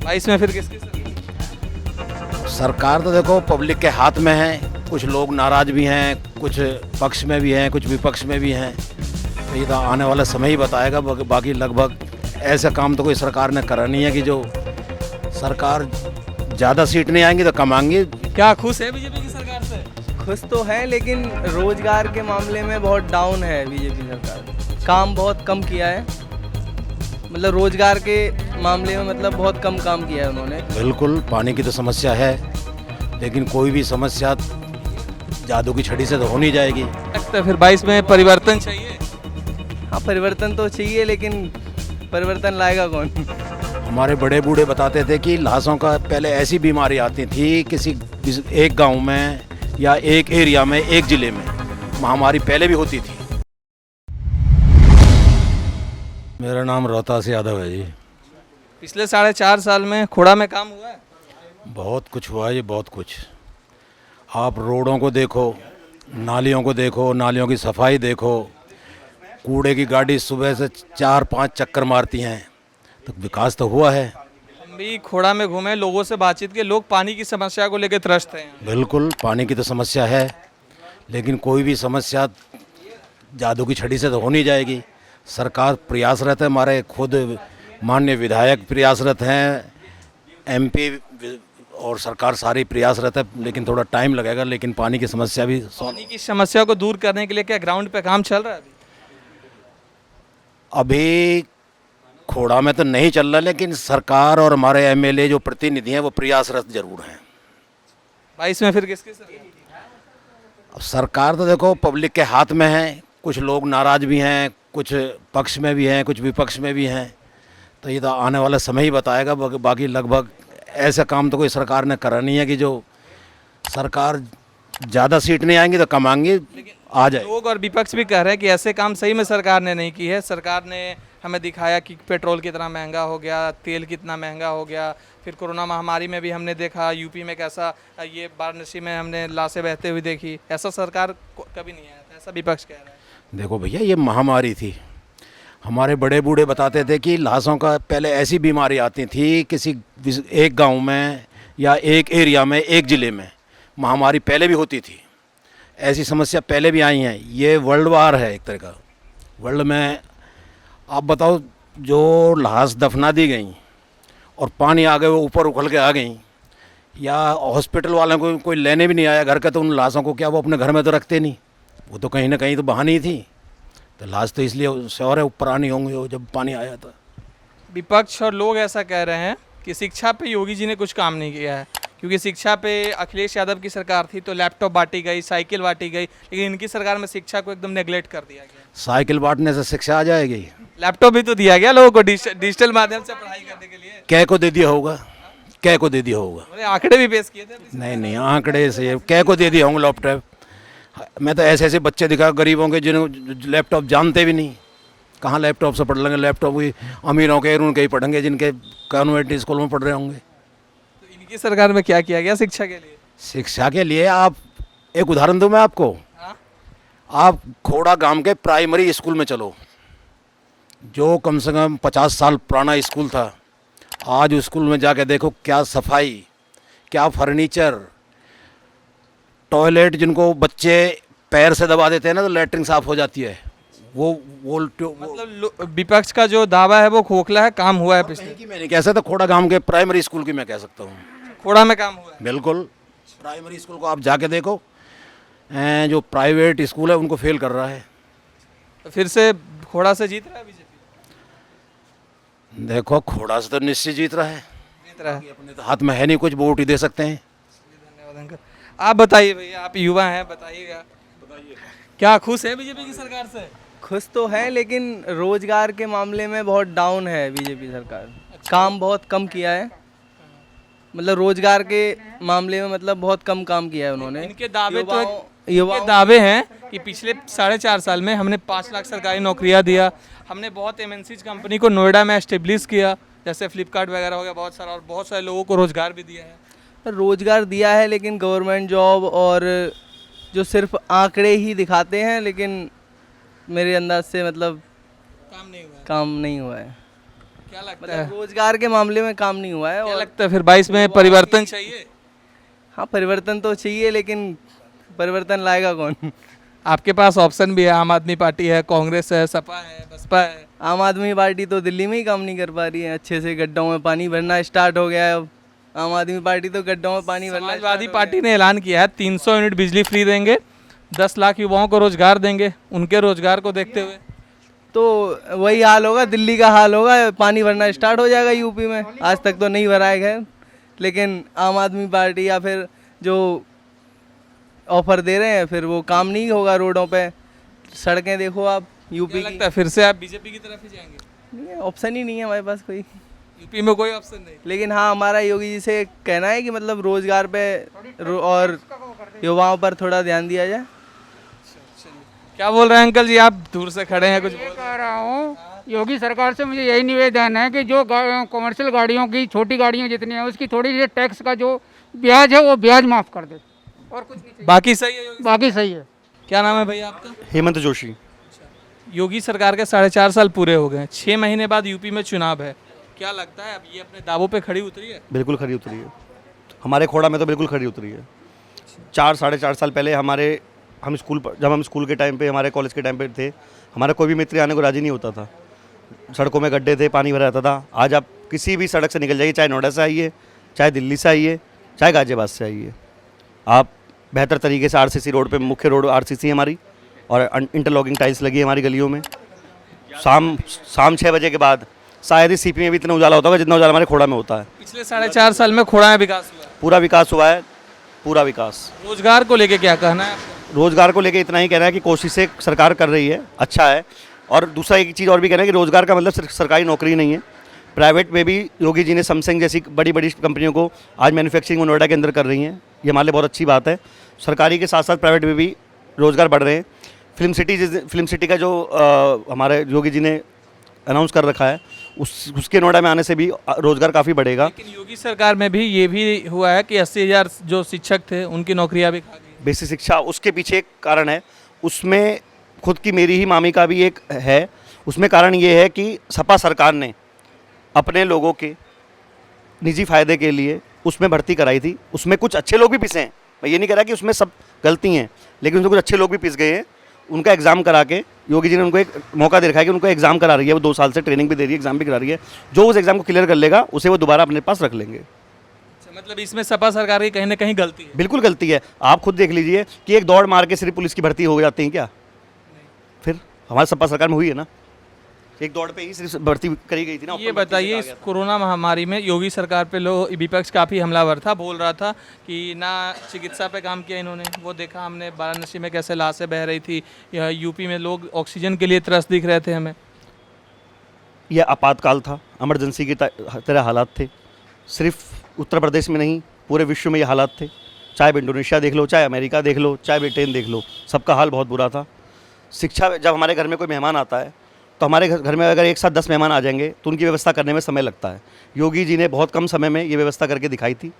22 में फिर किसकी सरकार? सरकार तो देखो पब्लिक के हाथ में है। कुछ लोग नाराज भी हैं, कुछ पक्ष में भी हैं, कुछ विपक्ष में भी हैं। तो ये तो आने वाला समय ही बताएगा। बाकी लगभग ऐसा काम तो कोई सरकार ने करा नहीं है कि जो सरकार ज़्यादा सीट नहीं आएंगी तो कम आएंगी। क्या खुश है बीजेपी की सरकार से? खुश तो है, लेकिन रोजगार के मामले में बहुत डाउन है बीजेपी सरकार। काम बहुत कम किया है, मतलब रोजगार के मामले में मतलब बहुत कम काम किया है उन्होंने। बिल्कुल, पानी की तो समस्या है, लेकिन कोई भी समस्या जादू की छड़ी से तो हो नहीं जाएगी। लगता है फिर 22 में परिवर्तन चाहिए। हाँ, परिवर्तन तो चाहिए, लेकिन परिवर्तन लाएगा कौन? हमारे बड़े बूढ़े बताते थे कि लाशों का पहले ऐसी बीमारी आती थी किसी एक गांव में या एक एरिया में, एक ज़िले में महामारी पहले भी होती थी। मेरा नाम रोहतास यादव है जी। पिछले 4.5 साल में खोड़ा में काम हुआ है। बहुत कुछ हुआ है जी, बहुत कुछ। आप रोडों को देखो, नालियों को देखो, नालियों की सफाई देखो, कूड़े की गाड़ी सुबह से 4-5 चक्कर मारती हैं, तो विकास तो हुआ है। हम भी खोड़ा में घूमे, लोगों से बातचीत की, लोग पानी की समस्या को लेकर त्रस्त हैं। बिल्कुल, पानी की तो समस्या है, लेकिन कोई भी समस्या जादू की छड़ी से तो हो नहीं जाएगी। सरकार प्रयासरत है, हमारे खुद माननीय विधायक प्रयासरत हैं, एमपी और सरकार सारी प्रयासरत है, लेकिन थोड़ा टाइम लगेगा। लेकिन पानी की समस्या भी पानी की समस्या को दूर करने के लिए क्या ग्राउंड पे काम चल रहा है अभी खोड़ा में तो नहीं चल रहा, लेकिन सरकार और हमारे एमएलए जो प्रतिनिधि हैं वो प्रयासरत जरूर हैं। 22 में फिर किसकी सरकार? अब सरकार तो देखो पब्लिक के हाथ में है। कुछ लोग नाराज भी हैं, कुछ पक्ष में भी हैं, कुछ विपक्ष में भी हैं। तो ये तो आने वाला समय ही बताएगा। बाकी लगभग ऐसा काम तो कोई सरकार ने करा नहीं है कि जो सरकार ज़्यादा सीट नहीं आएंगी तो कम आएंगी, आ जाए। लोग और विपक्ष भी कह रहे हैं कि ऐसे काम सही में सरकार ने नहीं की है। सरकार ने हमें दिखाया कि पेट्रोल कितना महंगा हो गया, तेल कितना महंगा हो गया। फिर कोरोना महामारी में भी हमने देखा यूपी में कैसा, ये वाराणसी में हमने लाशें बहते हुए देखी। ऐसा सरकार कभी नहीं आया था, ऐसा विपक्ष कह रहा है। देखो भैया, ये महामारी थी। हमारे बड़े बूढ़े बताते थे कि लाशों का पहले ऐसी बीमारी आती थी किसी एक गांव में या एक एरिया में, एक ज़िले में महामारी पहले भी होती थी। ऐसी समस्या पहले भी आई हैं। ये वर्ल्ड वार है एक तरह का। वर्ल्ड में आप बताओ, जो लाश दफना दी गई और पानी आ गए, वो ऊपर उखल के आ गई, या हॉस्पिटल वालों को कोई लेने भी नहीं आया घर का, तो उन लाशों को क्या वो अपने घर में तो रखते नहीं, वो तो कहीं ना कहीं तो बहानी ही थी। तो लाश तो इसलिए श्योर है ऊपर आनी होंगी वो जब पानी आया था। विपक्ष और लोग ऐसा कह रहे हैं कि शिक्षा पे योगी जी ने कुछ काम नहीं किया है, क्योंकि शिक्षा पे अखिलेश यादव की सरकार थी तो लैपटॉप बांटी गई, साइकिल बांटी गई, लेकिन इनकी सरकार में शिक्षा को एकदम नेग्लेक्ट कर दिया गया। साइकिल बांटने से शिक्षा आ जाएगी? लैपटॉप भी तो दिया गया लोगों को डिजिटल माध्यम से पढ़ाई करने के लिए। कै को दे दिया होगा? कै को दे दिया होगा? उन्होंने आंकड़े भी पेश किए थे। नहीं नहीं, आंकड़े से कै को दे दिया होंगे लैपटॉप? मैं तो ऐसे ऐसे बच्चे दिखा गरीबों के जिन्हें लैपटॉप जानते भी नहीं, कहाँ लैपटॉप से पढ़ लेंगे। लैपटॉप भी अमीरों के उनके ही पढ़ेंगे जिनके कॉन्वेंट स्कूल में पढ़ रहे होंगे। तो इनकी सरकार में क्या किया गया शिक्षा के लिए? शिक्षा के लिए आप एक उदाहरण दूं मैं आपको। हाँ? आप खोड़ा गांव के प्राइमरी स्कूल में चलो, जो कम से कम 50 साल पुराना स्कूल था। आज उस स्कूल में जाके देखो, क्या सफाई, क्या फर्नीचर, टॉयलेट जिनको बच्चे पैर से दबा देते हैं ना तो लैट्रिन साफ हो जाती है। वो मतलब विपक्ष का जो दावा है वो खोखला है, काम हुआ है पिछले। की मैं नहीं कह सकता, खोड़ा गांव के प्राइमरी स्कूल की मैं कह सकता हूँ। खोड़ा में काम हुआ है बिल्कुल, प्राइमरी स्कूल को आप जाके देखो, जो प्राइवेट स्कूल है उनको फेल कर रहा है। तो फिर से खोड़ा से जीत रहा है बीजेपी? देखो, खोड़ा से तो निश्चित जीत रहा है। जीत रहा है। अपने तो हाथ में है नहीं, कुछ वोट ही दे सकते हैं। धन्यवाद अंकल। आप बताइए भैया, आप युवा हैं, बताइएगा क्या खुश है बीजेपी की सरकार से? खुश तो है, लेकिन रोजगार के मामले में बहुत डाउन है बीजेपी सरकार। काम बहुत कम किया है, मतलब रोजगार के मामले में मतलब बहुत कम काम किया है उन्होंने। इनके दावे तो इनके दावे हैं कि पिछले 4.5 साल में हमने 5 लाख सरकारी नौकरियां दिया, हमने बहुत एमएनसी कंपनी को नोएडा में एस्टेब्लिश किया, जैसे फ्लिपकार्ट वगैरह हो गया, बहुत सारा, और बहुत सारे लोगों को रोजगार भी दिया है। रोजगार दिया है, लेकिन गवर्नमेंट जॉब और जो सिर्फ आंकड़े ही दिखाते हैं, लेकिन मेरे अंदाज से मतलब काम नहीं हुआ है। काम नहीं हुआ है। क्या लगता है, मतलब रोजगार के मामले में काम नहीं हुआ है। क्या और लगता है फिर 22 में परिवर्तन चाहिए? हाँ, परिवर्तन तो चाहिए, लेकिन परिवर्तन लाएगा कौन? आपके पास ऑप्शन भी है, आम आदमी पार्टी है, कांग्रेस है, सपा है, बसपा है। आम आदमी पार्टी तो दिल्ली में ही काम नहीं कर पा रही है अच्छे से। गड्ढों में पानी भरना स्टार्ट हो गया है अब। आम आदमी पार्टी तो गड्ढों में पानी भरना समाजवादी पार्टी ने ऐलान किया है 300 यूनिट बिजली फ्री देंगे, 10 लाख युवाओं को रोजगार देंगे। उनके रोजगार को देखते हुए तो वही हाल होगा, दिल्ली का हाल होगा, पानी भरना स्टार्ट हो जाएगा यूपी में। आज तक तो नहीं भरा है खैर, लेकिन आम आदमी पार्टी या फिर जो ऑफर दे रहे हैं फिर वो काम नहीं होगा। रोडों पे सड़कें देखो आप यूपी क्या की। लगता है फिर से आप बीजेपी की तरफ ही जाएंगे? नहीं है, ऑप्शन ही नहीं है हमारे पास कोई। यूपी में कोई ऑप्शन नहीं। लेकिन हाँ, हमारा योगी जी से कहना है कि मतलब रोजगार पे और युवाओं पर थोड़ा ध्यान दिया जाए। क्या बोल रहे हैं अंकल जी, आप दूर से खड़े हैं, कुछ बोल रहे हैं? कह रहा हूँ योगी सरकार से मुझे यही निवेदन है कि जो कमर्शियल गाड़ियों की, छोटी गाड़ियाँ जितनी हैं उसकी थोड़ी सी टैक्स का जो ब्याज है वो ब्याज माफ़ कर दे, और कुछ नहीं चाहिए। बाकी सही है योगी? बाकी सही है। क्या नाम है भैया आपका? हेमंत जोशी। योगी सरकार के 4.5 साल पूरे हो गए हैं, 6 महीने बाद यूपी में चुनाव है। क्या लगता है अब ये अपने दावों पे खड़ी उतरी है? बिल्कुल खरी उतरी है, हमारे खोड़ा में तो बिल्कुल खरी उतरी है। 4-4.5 साल पहले जब हम स्कूल के टाइम पे, हमारे कॉलेज के टाइम पे थे, हमारा कोई भी मित्र आने को राजी नहीं होता था। सड़कों में गड्ढे थे, पानी भरा रहता था। आज आप किसी भी सड़क से निकल जाइए, चाहे नोएडा से आइए, चाहे दिल्ली से आइए, चाहे गाजियाबाद से आइए, आप बेहतर तरीके से आरसीसी रोड पे, मुख्य रोड आरसीसी है हमारी, और इंटरलॉकिंग टाइल्स लगी है हमारी गलियों में। शाम 6 बजे के बाद शायद ही सीपी में भी इतना उजाला होता होगा जितना उजाला हमारे खोड़ा में होता है। पिछले 4.5 साल में खोड़ा में विकास हुआ है। पूरा विकास हुआ है, पूरा विकास। रोजगार को लेके क्या कहना है आपका? रोजगार को लेके इतना ही कहना है कि कोशिशें सरकार कर रही है, अच्छा है। और दूसरा एक चीज़ और भी कहना है कि रोजगार का मतलब सिर्फ सरकारी नौकरी नहीं है, प्राइवेट में भी योगी जी ने सैमसंग जैसी बड़ी बड़ी कंपनियों को आज मैन्युफैक्चरिंग नोएडा के अंदर कर रही हैं। ये हमारे लिए बहुत अच्छी बात है। सरकारी के साथ साथ प्राइवेट में भी रोजगार बढ़ रहे हैं। फिल्म सिटी का जो हमारे योगी जी ने अनाउंस कर रखा है, उसके नोएडा में आने से भी रोजगार काफ़ी बढ़ेगा। लेकिन योगी सरकार में भी ये भी हुआ है कि 80,000 जो शिक्षक थे उनकी नौकरियां भी खा गई। बेसिक शिक्षा, उसके पीछे एक कारण है, उसमें खुद की मेरी ही मामी का भी एक है। उसमें कारण ये है कि सपा सरकार ने अपने लोगों के निजी फ़ायदे के लिए उसमें भर्ती कराई थी। उसमें कुछ अच्छे लोग भी पिसे हैं, मैं ये नहीं कह रहा कि उसमें सब गलती हैं, लेकिन उसमें कुछ अच्छे लोग भी पिस गए हैं। उनका एग्ज़ाम करा के योगी जी ने उनको एक मौका दे रखा है कि उनको एग्ज़ाम करा रही है, वो 2 साल से ट्रेनिंग भी दे रही है, एग्ज़ाम भी करा रही है। जो उस एग्ज़ाम को क्लियर कर लेगा उसे वो दोबारा अपने पास रख लेंगे। अच्छा, मतलब इसमें सपा सरकार की कहीं ना कहीं गलती है। बिल्कुल गलती है। आप खुद देख लीजिए कि एक दौड़ मार के सिर्फ पुलिस की भर्ती हो जाती है क्या? फिर हमारे सपा सरकार में हुई है ना, एक दौड़ पे ही सिर्फ भर्ती करी गई थी ना। ये बताइए, इस कोरोना महामारी में योगी सरकार पे विपक्ष काफ़ी हमलावर था, बोल रहा था कि ना चिकित्सा पे काम किया इन्होंने। वो देखा हमने वाराणसी में कैसे लाशें बह रही थी, या यूपी में लोग ऑक्सीजन के लिए त्रस्त दिख रहे थे हमें। यह आपातकाल था, इमरजेंसी की तरह हालात थे। सिर्फ उत्तर प्रदेश में नहीं, पूरे विश्व में ये हालात थे। चाहे इंडोनेशिया देख लो, चाहे अमेरिका देख लो, चाहे ब्रिटेन देख लो, सबका हाल बहुत बुरा था। शिक्षा, जब हमारे घर में कोई मेहमान आता है तो हमारे घर में अगर एक साथ 10 मेहमान आ जाएंगे तो उनकी व्यवस्था करने में समय लगता है। योगी जी ने बहुत कम समय में ये व्यवस्था करके दिखाई थी,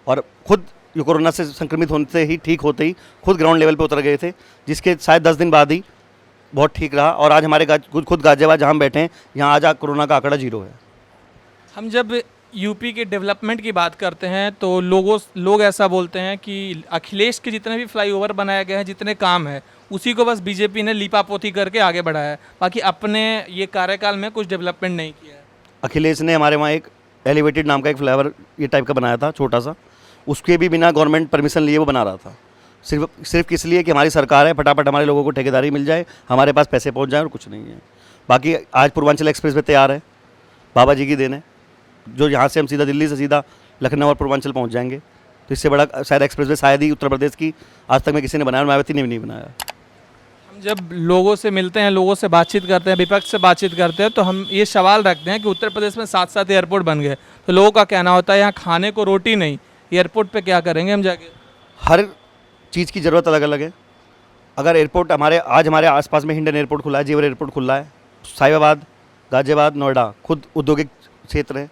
और खुद कोरोना से संक्रमित होने से ही, ठीक होते ही खुद ग्राउंड लेवल पे उतर गए थे, जिसके शायद 10 दिन बाद ही बहुत ठीक रहा। और आज हमारे खुद गाजियाबाद जहाँ हम बैठे हैं, यहाँ आज कोरोना का आंकड़ा 0 है। हम जब यूपी के डेवलपमेंट की बात करते हैं तो लोग ऐसा बोलते हैं कि अखिलेश के जितने भी फ्लाईओवर बनाए गए हैं, जितने काम है, उसी को बस बीजेपी ने लीपापोती करके आगे बढ़ाया है, बाकी अपने ये कार्यकाल में कुछ डेवलपमेंट नहीं किया है। अखिलेश ने हमारे वहाँ एक एलिवेटेड नाम का एक फ्लाईओवर ये टाइप का बनाया था, छोटा सा, उसके भी बिना गवर्नमेंट परमिशन लिए वो बना रहा था। सिर्फ किस लिए कि हमारी सरकार है, फटाफट हमारे लोगों को ठेकेदारी मिल जाए, हमारे पास पैसे पहुँच जाए, और कुछ नहीं है। बाकी आज पूर्वांचल एक्सप्रेस वे तैयार है, बाबा जी की देन है, जो यहाँ से हम सीधा दिल्ली से सीधा लखनऊ और पूर्वांचल पहुँच जाएंगे। तो इससे बड़ा शायद एक्सप्रेस वे शायद ही उत्तर प्रदेश की आज तक में किसी ने बनाया, मायावती ने भी नहीं बनाया। हम जब लोगों से मिलते हैं, लोगों से बातचीत करते हैं, विपक्ष से बातचीत करते हैं, तो हम ये सवाल रखते हैं कि उत्तर प्रदेश में 7 एयरपोर्ट बन गए, तो लोगों का कहना होता है यहाँ खाने को रोटी नहीं, एयरपोर्ट पे क्या करेंगे हम जाके? हर चीज़ की ज़रूरत अलग अलग है। अगर एयरपोर्ट आज हमारे आसपास में हिंडन एयरपोर्ट खुला है, जेवर एयरपोर्ट खुला है, साहिबाबाद, गाजियाबाद, नोएडा खुद औद्योगिक क्षेत्र है,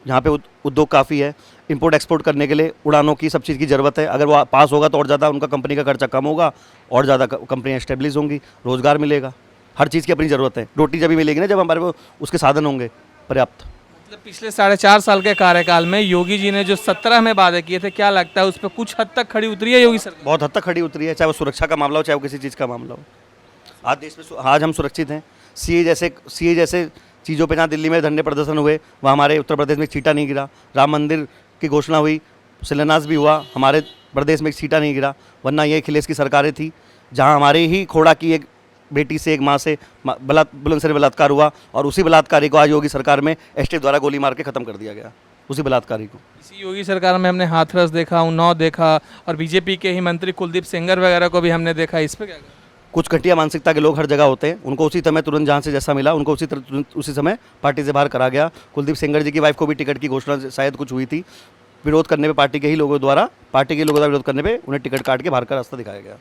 यहाँ पे उद्योग काफ़ी है। इंपोर्ट एक्सपोर्ट करने के लिए उड़ानों की, सब चीज़ की ज़रूरत है। अगर वो पास होगा तो और ज़्यादा उनका कंपनी का खर्चा कम होगा, और ज़्यादा कंपनियाँ एस्टेब्लिश होंगी, रोज़गार मिलेगा। हर चीज़ की अपनी ज़रूरत है। रोटी जब भी मिलेगी ना, जब हमारे वो उसके साधन होंगे। पर्याप्त। मतलब पिछले 4.5 साल के कार्यकाल में योगी जी ने जो 17 में वादे किए थे, क्या लगता है उस पर कुछ हद तक खड़ी उतरी है योगी सरकार? बहुत हद तक खड़ी उतरी है, चाहे वो सुरक्षा का मामला हो, चाहे वो किसी चीज़ का मामला हो। आज देश में आज हम सुरक्षित हैं। सीए जैसे चीज़ों पे जहाँ दिल्ली में धरने प्रदर्शन हुए, वहाँ हमारे उत्तर प्रदेश में एक छींटा नहीं गिरा। राम मंदिर की घोषणा हुई, शिलान्यास भी हुआ, हमारे प्रदेश में एक छींटा नहीं गिरा। वरना ये अखिलेश की सरकारें थी जहाँ हमारे ही खोड़ा की एक बेटी से, एक माँ से बुलंदशहर बलात्कार हुआ, और उसी बलात्कारी को आज योगी सरकार में एसटीएफ द्वारा गोली मार के ख़त्म कर दिया गया, उसी बलात्कारी को। इसी योगी सरकार में हमने हाथरस देखा, उन्नाव देखा, और बीजेपी के ही मंत्री कुलदीप सेंगर वगैरह को भी हमने देखा। इस पर क्या कहें? कुछ घटिया मानसिकता के लोग हर जगह होते हैं, उनको उसी समय तुरंत जहाँ से जैसा मिला उनको उसी समय पार्टी से बाहर करा गया। कुलदीप सेंगर जी की वाइफ को भी टिकट की घोषणा शायद कुछ हुई थी, विरोध करने पे पार्टी के लोगों द्वारा विरोध करने पे उन्हें टिकट काट के बाहर का रास्ता दिखाया गया।